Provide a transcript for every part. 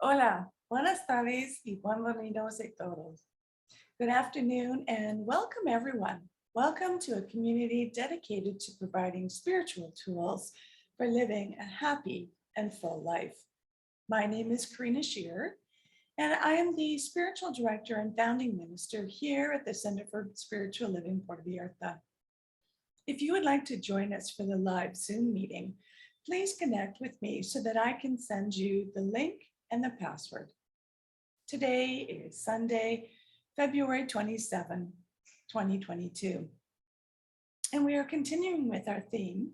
Hola, buenas tardes y bienvenidos a todos. Good afternoon and welcome everyone. Welcome to a community dedicated to providing spiritual tools for living a happy and full life. My name is Karina Shearer, and I am the spiritual director and founding minister here at the Center for Spiritual Living Puerto Vallarta. If you would like to join us for the live Zoom meeting, please connect with me so that I can send you the link and the password. Today is Sunday, February 27, 2022. And we are continuing with our theme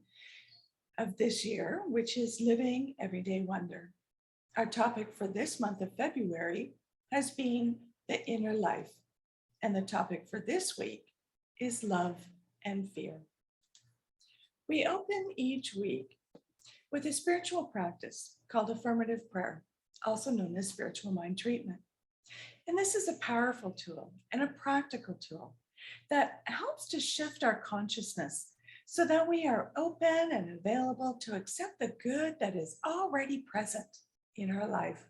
of this year, which is Living Everyday Wonder. Our topic for this month of February has been the inner life. And the topic for this week is love and fear. We open each week with a spiritual practice called affirmative prayer, also known as spiritual mind treatment. And this is a powerful tool and a practical tool that helps to shift our consciousness so that we are open and available to accept the good that is already present in our life.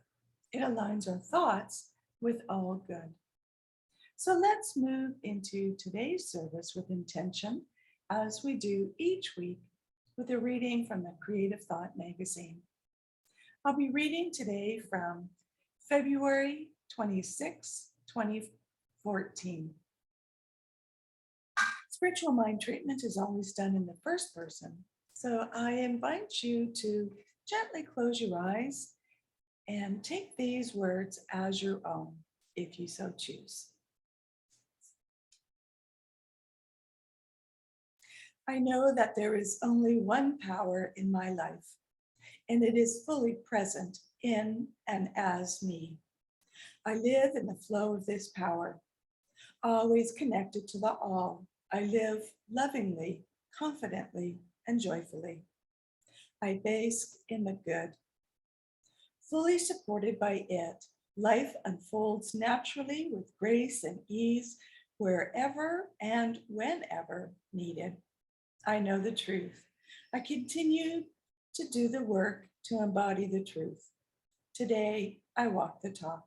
It aligns our thoughts with all good. So let's move into today's service with intention, as we do each week, with a reading from the Creative Thought magazine. I'll be reading today from February 26, 2014. Spiritual mind treatment is always done in the first person, so I invite you to gently close your eyes and take these words as your own, if you so choose. I know that there is only one power in my life, and it is fully present in and as me. I live in the flow of this power, always connected to the all. I live lovingly, confidently, and joyfully. I bask in the good. Fully supported by it, life unfolds naturally with grace and ease wherever and whenever needed. I know the truth. I continue to do the work to embody the truth. Today, I walk the talk.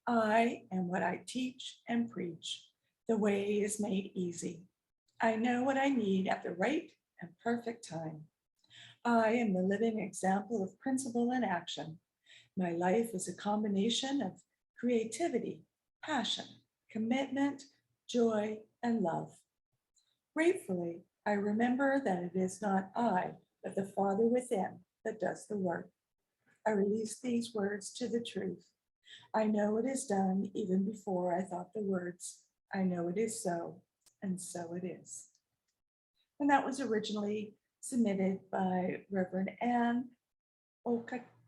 I am what I teach and preach. The way is made easy. I know what I need at the right and perfect time. I am the living example of principle and action. My life is a combination of creativity, passion, commitment, joy, and love. Gratefully, I remember that it is not I, but the Father within that does the work. I release these words to the truth. I know it is done even before I thought the words. I know it is so, and so it is. And that was originally submitted by Reverend Anne Ohogangas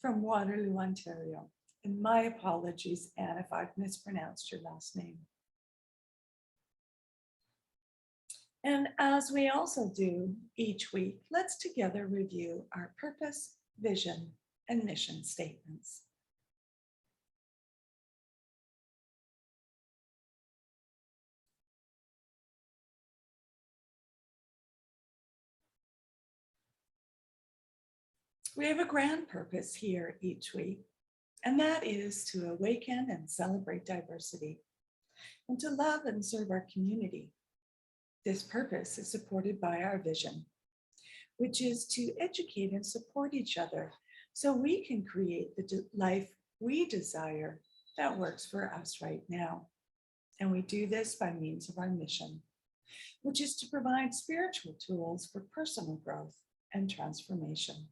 from Waterloo, Ontario. And my apologies, Anne, if I've mispronounced your last name. And as we also do each week, let's together review our purpose, vision, and mission statements. We have a grand purpose here each week, and that is to awaken and celebrate diversity and to love and serve our community. This purpose is supported by our vision, which is to educate and support each other so we can create the life we desire that works for us right now. And we do this by means of our mission, which is to provide spiritual tools for personal growth and transformation.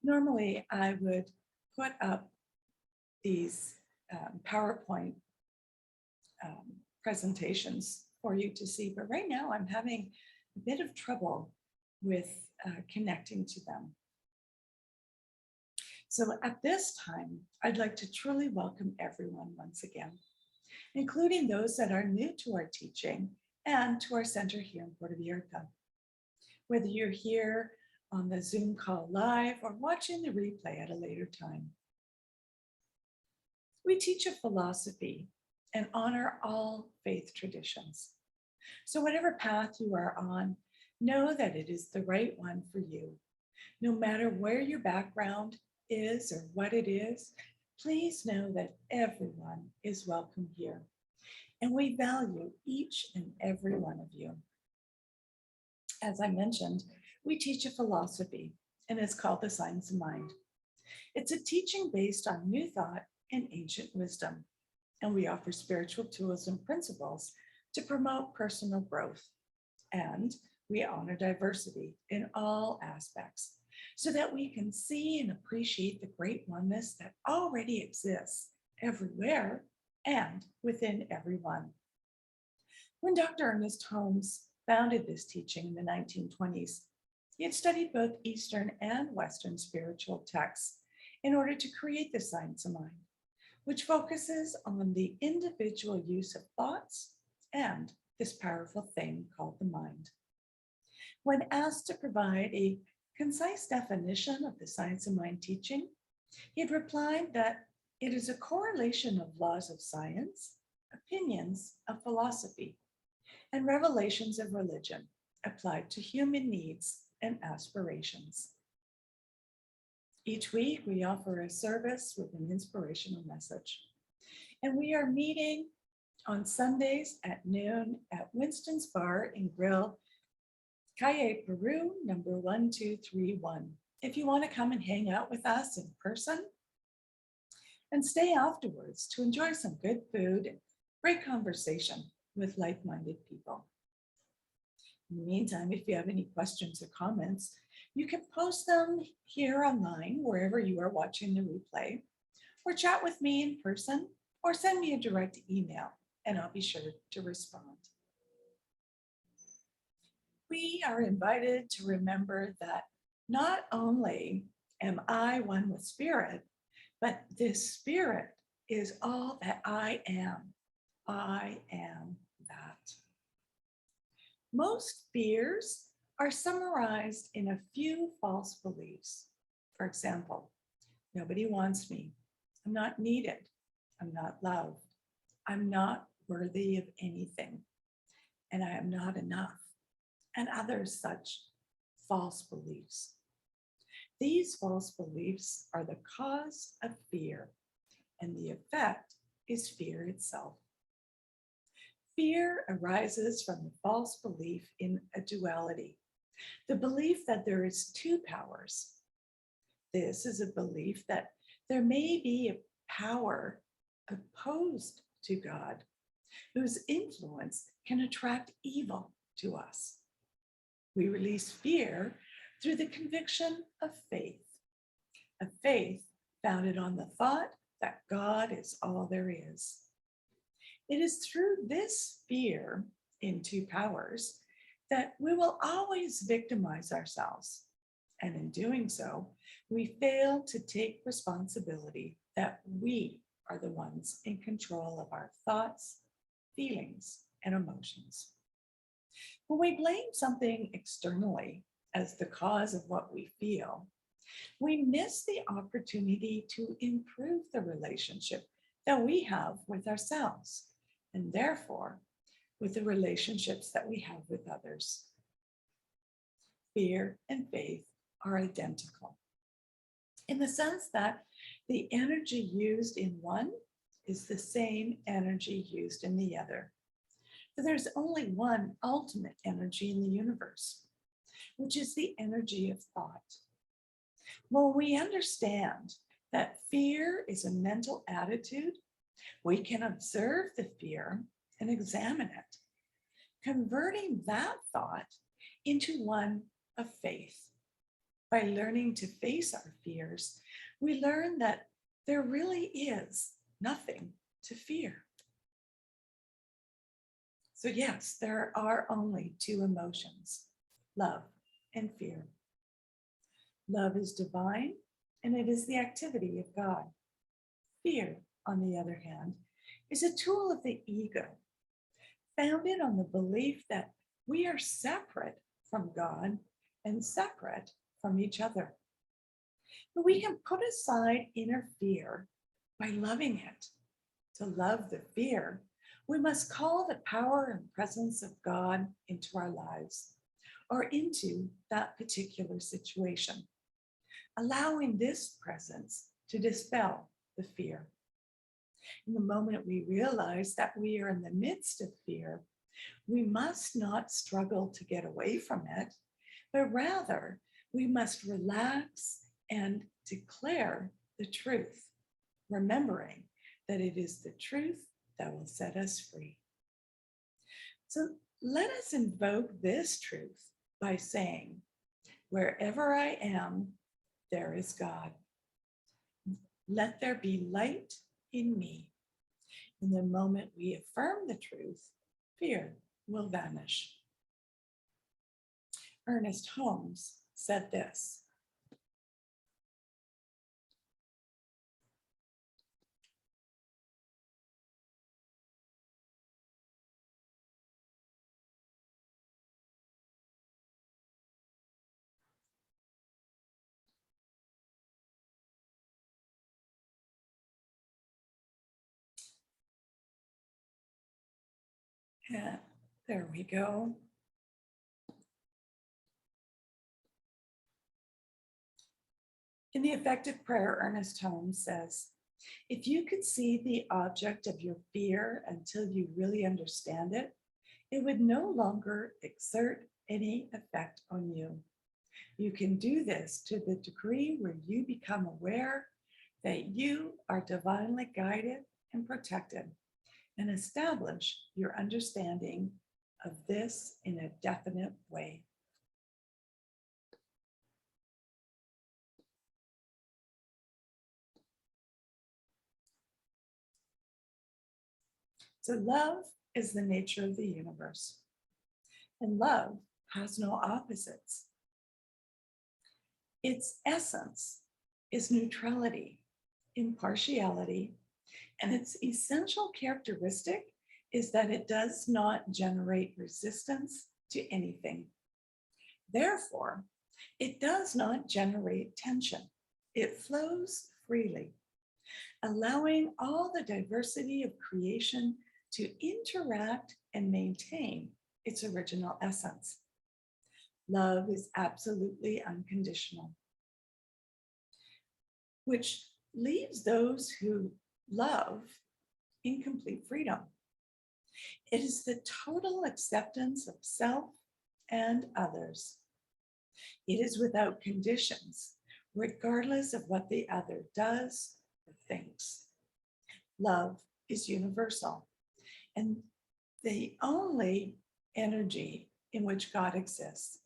Normally, I would put up these PowerPoint presentations for you to see, but right now I'm having a bit of trouble with connecting to them. So at this time, I'd like to truly welcome everyone once again, including those that are new to our teaching and to our center here in Puerto Vallarta. Whether you're here on the Zoom call live or watching the replay at a later time. We teach a philosophy and honor all faith traditions. So whatever path you are on, Know that it is the right one for you. No matter where your background is or what it is, please know that everyone is welcome here. And we value each and every one of you. As I mentioned, we teach a philosophy, and it's called the Science of Mind. It's a teaching based on new thought and ancient wisdom, and we offer spiritual tools and principles to promote personal growth. And we honor diversity in all aspects so that we can see and appreciate the great oneness that already exists everywhere and within everyone. When Dr. Ernest Holmes founded this teaching in the 1920s, he had studied both Eastern and Western spiritual texts in order to create the Science of Mind, which focuses on the individual use of thoughts and this powerful thing called the mind. When asked to provide a concise definition of the Science of Mind teaching, he had replied that it is a correlation of laws of science, opinions of philosophy, and revelations of religion applied to human needs and aspirations. Each week, we offer a service with an inspirational message. And we are meeting on Sundays at noon at Winston's Bar and Grill, Calle Peru, number 1231. If you want to come and hang out with us in person and stay afterwards to enjoy some good food and great conversation with like-minded people. In the meantime, if you have any questions or comments, you can post them here online, wherever you are watching the replay, or chat with me in person, or send me a direct email, and I'll be sure to respond. We are invited to remember that not only am I one with Spirit, but this Spirit is all that I am. I am that. Most fears are summarized in a few false beliefs. For example, nobody wants me. I'm not needed. I'm not loved. I'm not worthy of anything. And I am not enough. And other such false beliefs. These false beliefs are the cause of fear, and the effect is fear itself. Fear arises from the false belief in a duality, the belief that there is two powers. This is a belief that there may be a power opposed to God, whose influence can attract evil to us. We release fear through the conviction of faith, a faith founded on the thought that God is all there is. It is through this fear in two powers that we will always victimize ourselves. And in doing so, we fail to take responsibility that we are the ones in control of our thoughts, feelings, and emotions. When we blame something externally as the cause of what we feel, we miss the opportunity to improve the relationship that we have with ourselves, and therefore with the relationships that we have with others. Fear and faith are identical in the sense that the energy used in one is the same energy used in the other. But there's only one ultimate energy in the universe, which is the energy of thought. When we understand that fear is a mental attitude, we can observe the fear and examine it, converting that thought into one of faith. By learning to face our fears, we learn that there really is nothing to fear. So yes, there are only two emotions, love and fear. Love is divine, and it is the activity of God. Fear, on the other hand, is a tool of the ego, founded on the belief that we are separate from God and separate from each other. But we can put aside inner fear by loving it. To love the fear, we must call the power and presence of God into our lives, or into that particular situation, allowing this presence to dispel the fear. In the moment we realize that we are in the midst of fear, we must not struggle to get away from it, but rather we must relax and declare the truth, remembering that it is the truth that will set us free. So let us invoke this truth by saying, wherever I am, there is God. Let there be light in me. In the moment we affirm the truth, fear will vanish. Ernest Holmes said this: yeah, there we go. In the effective prayer, Ernest Holmes says, if you could see the object of your fear until you really understand it, it would no longer exert any effect on you. You can do this to the degree where you become aware that you are divinely guided and protected, and establish your understanding of this in a definite way. So love is the nature of the universe, and love has no opposites. Its essence is neutrality, impartiality, and its essential characteristic is that it does not generate resistance to anything. Therefore, it does not generate tension. It flows freely, allowing all the diversity of creation to interact and maintain its original essence. Love is absolutely unconditional, which leaves those who love in complete freedom. It is the total acceptance of self and others. It is without conditions, regardless of what the other does or thinks. Love is universal and the only energy in which God exists.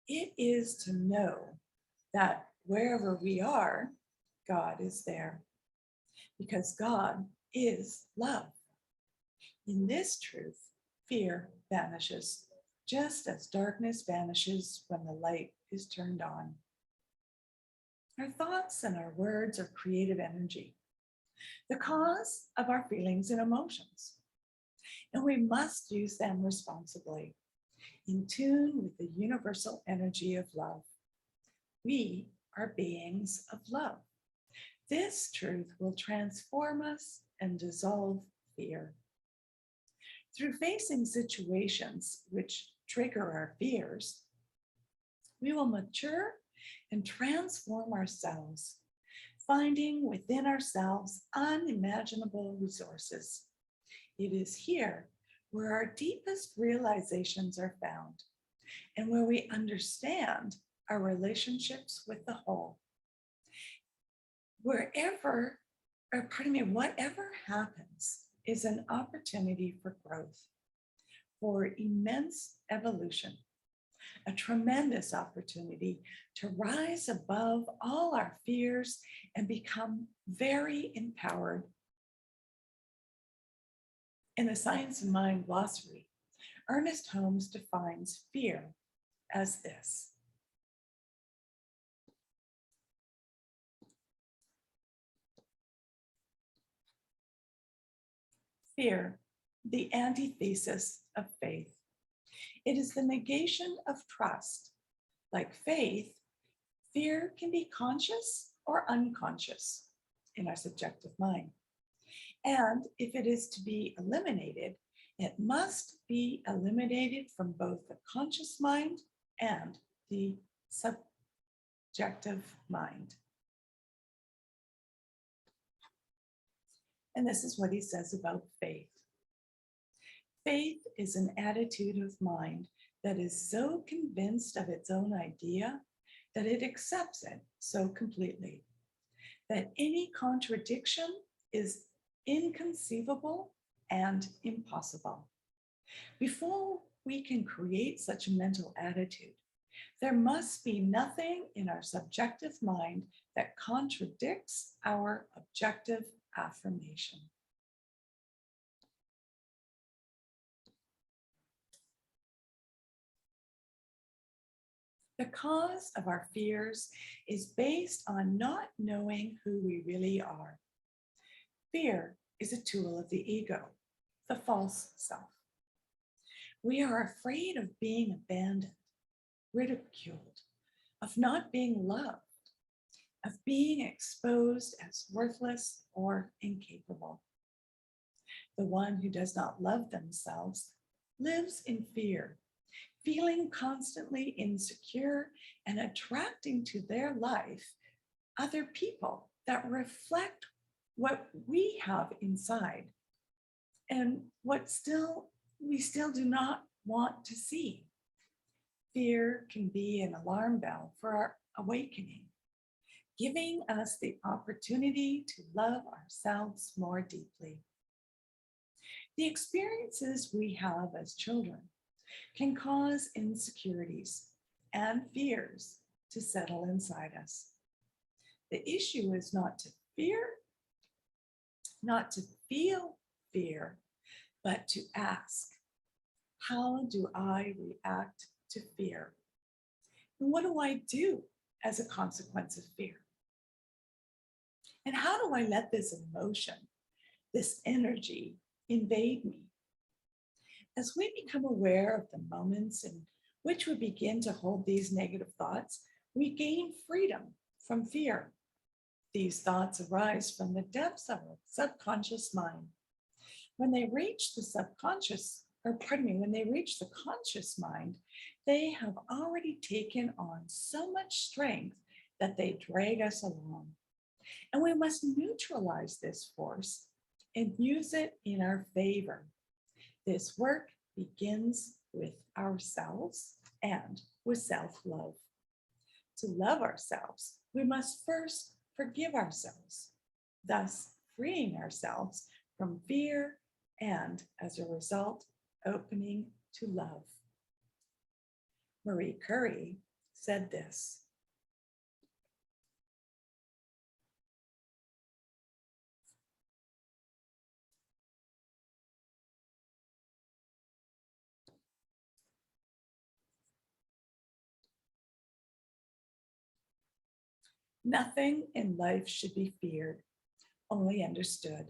It is to know that wherever we are, God is there, because God is love. In this truth, fear vanishes, just as darkness vanishes when the light is turned on. Our thoughts and our words are creative energy, the cause of our feelings and emotions, and we must use them responsibly, in tune with the universal energy of love. We are beings of love. This truth will transform us and dissolve fear. Through facing situations which trigger our fears, we will mature and transform ourselves, finding within ourselves unimaginable resources. It is here where our deepest realizations are found and where we understand our relationships with the whole. Whatever happens is an opportunity for growth, for immense evolution, a tremendous opportunity to rise above all our fears and become very empowered. In the Science of Mind glossary, Ernest Holmes defines fear as this: fear, the antithesis of faith. It is the negation of trust. Like faith, fear can be conscious or unconscious in our subjective mind. And if it is to be eliminated, It must be eliminated from both the conscious mind and the subjective mind. And this is what he says about faith. Faith is an attitude of mind that is so convinced of its own idea that it accepts it so completely that any contradiction is inconceivable and impossible. Before we can create such a mental attitude, there must be nothing in our subjective mind that contradicts our objective affirmation. The cause of our fears is based on not knowing who we really are. Fear is a tool of the ego, the false self. We are afraid of being abandoned, ridiculed, of not being loved, of being exposed as worthless or incapable. The one who does not love themselves lives in fear, feeling constantly insecure and attracting to their life other people that reflect what we have inside and what we still do not want to see. Fear can be an alarm bell for our awakening, giving us the opportunity to love ourselves more deeply. The experiences we have as children can cause insecurities and fears to settle inside us. The issue is not to fear, not to feel fear, but to ask, how do I react to fear? And what do I do as a consequence of fear? And how do I let this emotion, this energy invade me? As we become aware of the moments in which we begin to hold these negative thoughts, we gain freedom from fear. These thoughts arise from the depths of our subconscious mind. When they reach the when they reach the conscious mind, they have already taken on so much strength that they drag us along. And we must neutralize this force and use it in our favor. This work begins with ourselves and with self-love. To love ourselves, we must first forgive ourselves, thus freeing ourselves from fear and, as a result, opening to love. Marie Curie said this: nothing in life should be feared, only understood.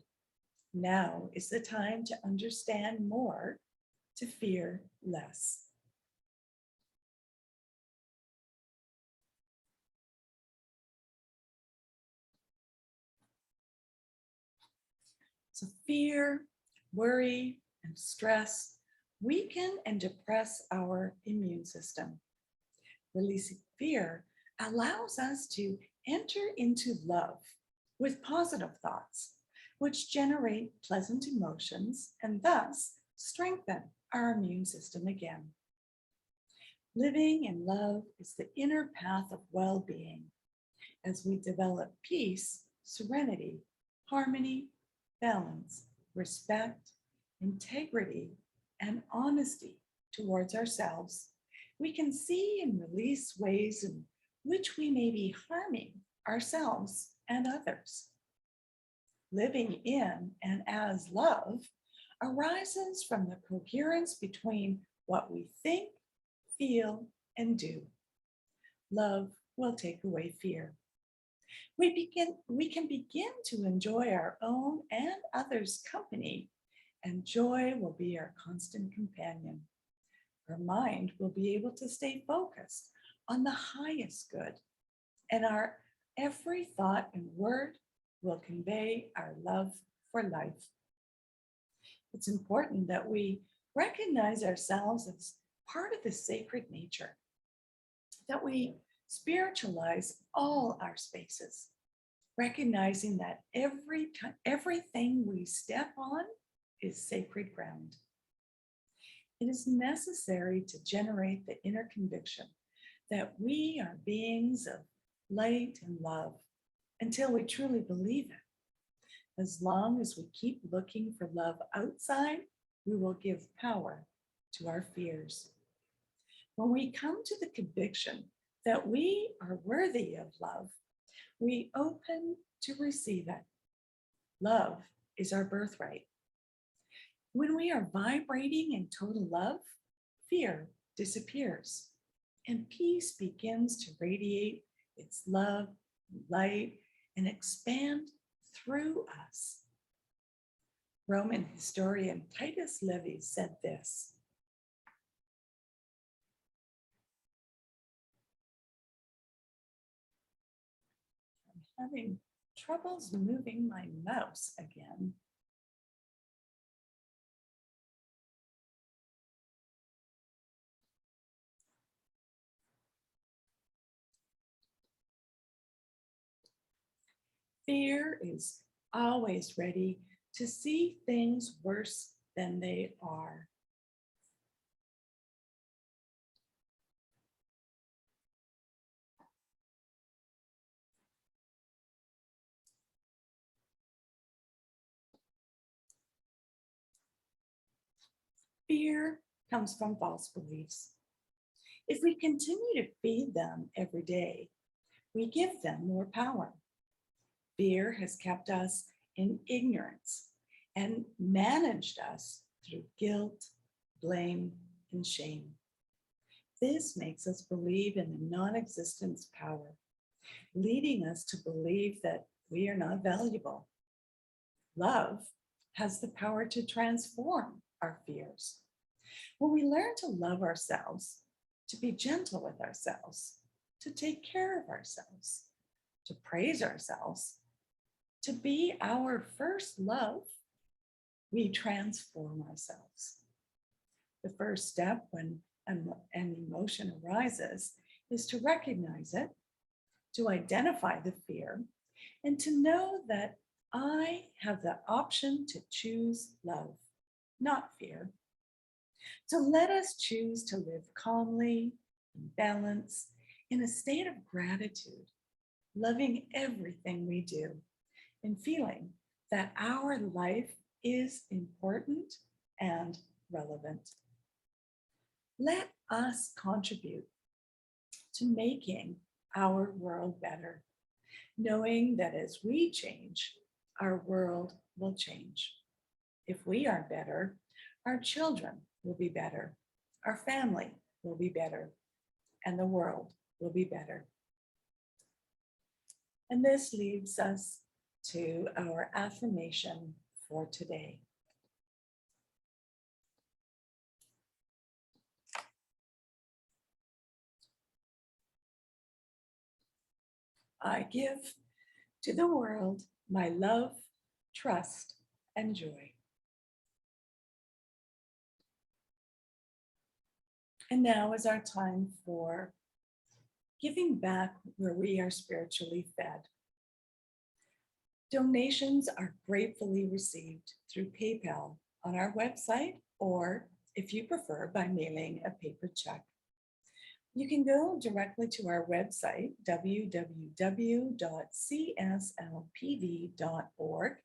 Now is the time to understand more, to fear less. So fear, worry, and stress weaken and depress our immune system. Releasing fear allows us to enter into love with positive thoughts, which generate pleasant emotions and thus strengthen our immune system again. Living in love is the inner path of well-being as we develop peace, serenity, harmony, balance, respect, integrity, and honesty towards ourselves. We can see and release ways in which we may be harming ourselves and others. Living in and as love arises from the coherence between what we think, feel, and do. Love will take away fear. We can begin to enjoy our own and others' company, and joy will be our constant companion. Our mind will be able to stay focused on the highest good, and our every thought and word will convey our love for life. It's important that we recognize ourselves as part of the sacred nature, that we spiritualize all our spaces, recognizing that everything we step on is sacred ground. It is necessary to generate the inner conviction that we are beings of light and love until we truly believe it. As long as we keep looking for love outside, we will give power to our fears. When we come to the conviction that we are worthy of love, we open to receive it. Love is our birthright. When we are vibrating in total love, fear disappears and peace begins to radiate its love, light, and expand through us. Roman historian Titus Livy said this: I'm having troubles moving my mouse again. Fear is always ready to see things worse than they are. Fear comes from false beliefs. If we continue to feed them every day, we give them more power. Fear has kept us in ignorance and managed us through guilt, blame, and shame. This makes us believe in the non-existence power, leading us to believe that we are not valuable. Love has the power to transform our fears. When we learn to love ourselves, to be gentle with ourselves, to take care of ourselves, to praise ourselves, to be our first love, we transform ourselves. The first step when an emotion arises is to recognize it, to identify the fear, and to know that I have the option to choose love, not fear. So let us choose to live calmly, in balance, in a state of gratitude, loving everything we do, and feeling that our life is important and relevant. Let us contribute to making our world better, knowing that as we change, our world will change. If we are better, our children will be better, our family will be better, and the world will be better. And this leads us to our affirmation for today. I give to the world my love, trust, and joy. And now is our time for giving back where we are spiritually fed. Donations are gratefully received through PayPal on our website, or if you prefer, by mailing a paper check. You can go directly to our website, www.cslpv.org,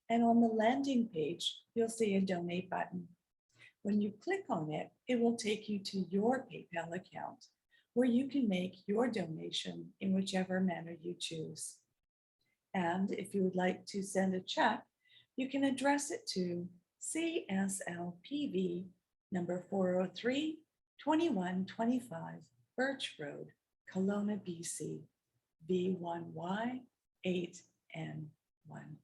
and on the landing page, you'll see a donate button. When you click on it, it will take you to your PayPal account, where you can make your donation in whichever manner you choose. And if you would like to send a check, you can address it to CSLPV number 403, 2125 Birch Road, Kelowna, BC, V1Y8N1.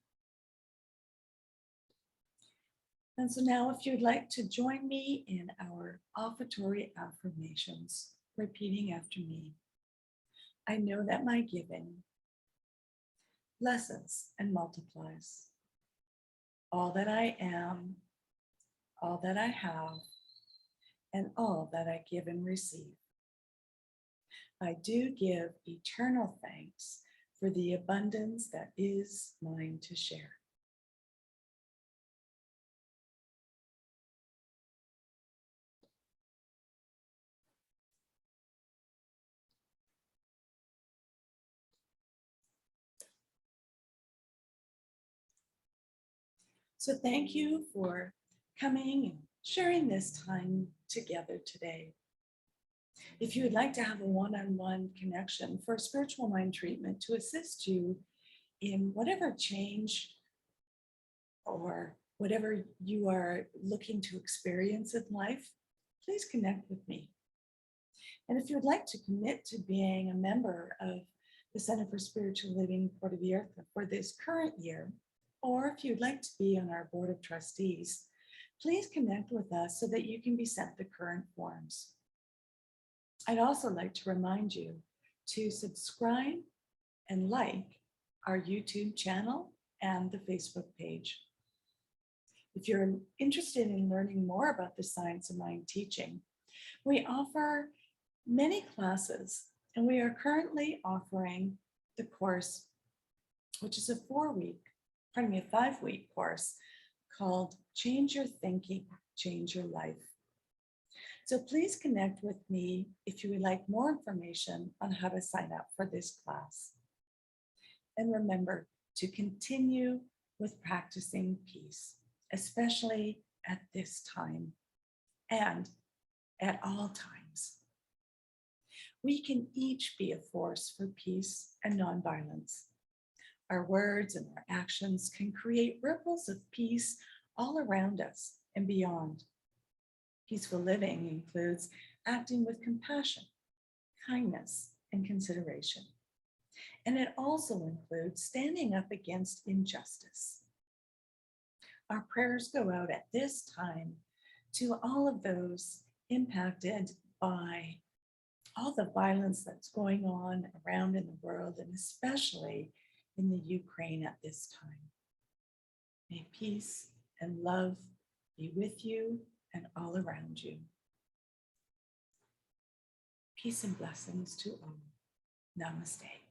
And so now if you'd like to join me in our offertory affirmations, repeating after me. I know that my giving blesses and multiplies. All that I am all that I have, and all that I give and receive. I do give eternal thanks for the abundance that is mine to share. So thank you for coming and sharing this time together today. If you would like to have a one-on-one connection for spiritual mind treatment to assist you in whatever change or whatever you are looking to experience in life, please connect with me. And if you would like to commit to being a member of the Center for Spiritual Living Puerto Vallarta for this current year, or if you'd like to be on our board of trustees, please connect with us so that you can be sent the current forms. I'd also like to remind you to subscribe and like our YouTube channel and the Facebook page. If you're interested in learning more about the science of mind teaching, we offer many classes, and we are currently offering the course, which is a 5-week course called Change Your Thinking, Change Your Life. So please connect with me if you would like more information on how to sign up for this class. And remember to continue with practicing peace, especially at this time and at all times. We can each be a force for peace and nonviolence. Our words and our actions can create ripples of peace all around us and beyond. Peaceful living includes acting with compassion, kindness, and consideration. And it also includes standing up against injustice. Our prayers go out at this time to all of those impacted by all the violence that's going on around in the world, and especially in the Ukraine at this time. May peace and love be with you and all around you. Peace and blessings to all. Namaste.